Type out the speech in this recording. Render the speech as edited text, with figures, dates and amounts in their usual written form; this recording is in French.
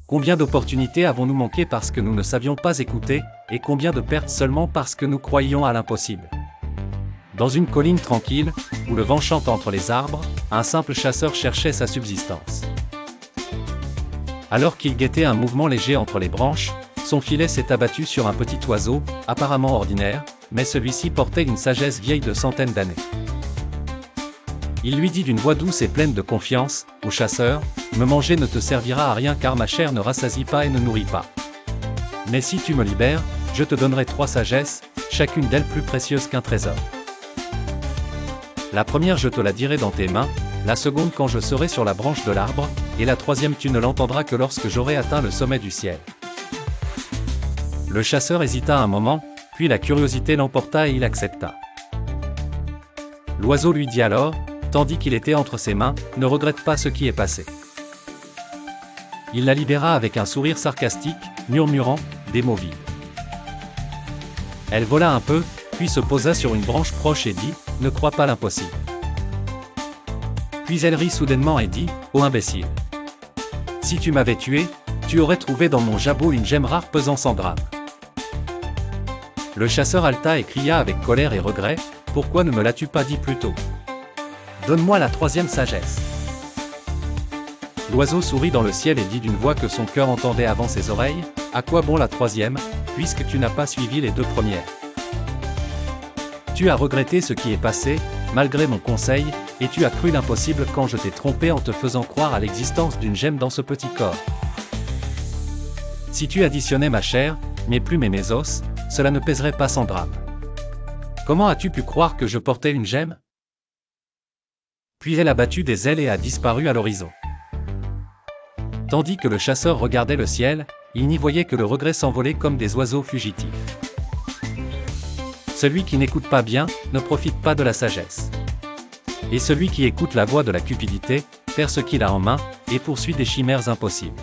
Combien d'opportunités avons-nous manqué parce que nous ne savions pas écouter, et combien de pertes seulement parce que nous croyions à l'impossible. Dans une colline tranquille, où le vent chante entre les arbres, un simple chasseur cherchait sa subsistance. Alors qu'il guettait un mouvement léger entre les branches, son filet s'est abattu sur un petit oiseau, apparemment ordinaire, mais celui-ci portait une sagesse vieille de centaines d'années. Il lui dit d'une voix douce et pleine de confiance, au chasseur, « Me manger ne te servira à rien car ma chair ne rassasie pas et ne nourrit pas. Mais si tu me libères, je te donnerai 3 sagesses, chacune d'elles plus précieuse qu'un trésor. La première je te la dirai dans tes mains, la seconde quand je serai sur la branche de l'arbre, et la troisième tu ne l'entendras que lorsque j'aurai atteint le sommet du ciel. » Le chasseur hésita un moment, puis la curiosité l'emporta et il accepta. L'oiseau lui dit alors, tandis qu'il était entre ses mains, « Ne regrette pas ce qui est passé. » Il la libéra avec un sourire sarcastique, murmurant, des mots vides. Elle vola un peu, puis se posa sur une branche proche et dit, « Ne crois pas l'impossible. » Puis elle rit soudainement et dit, « Oh imbécile! Si tu m'avais tué, tu aurais trouvé dans mon jabot une gemme rare pesant 100 grammes. » Le chasseur haleta et cria avec colère et regret, « Pourquoi ne me l'as-tu pas dit plus tôt? Donne-moi la 3e sagesse. » L'oiseau sourit dans le ciel et dit d'une voix que son cœur entendait avant ses oreilles, « À quoi bon la 3e, puisque tu n'as pas suivi les 2 premières? Tu as regretté ce qui est passé, malgré mon conseil, et tu as cru l'impossible quand je t'ai trompé en te faisant croire à l'existence d'une gemme dans ce petit corps. Si tu additionnais ma chair, mes plumes et mes os, cela ne pèserait pas 100 grammes. Comment as-tu pu croire que je portais une gemme? » Puis elle a battu des ailes et a disparu à l'horizon. Tandis que le chasseur regardait le ciel, il n'y voyait que le regret s'envoler comme des oiseaux fugitifs. Celui qui n'écoute pas bien, ne profite pas de la sagesse. Et celui qui écoute la voix de la cupidité, perd ce qu'il a en main, et poursuit des chimères impossibles.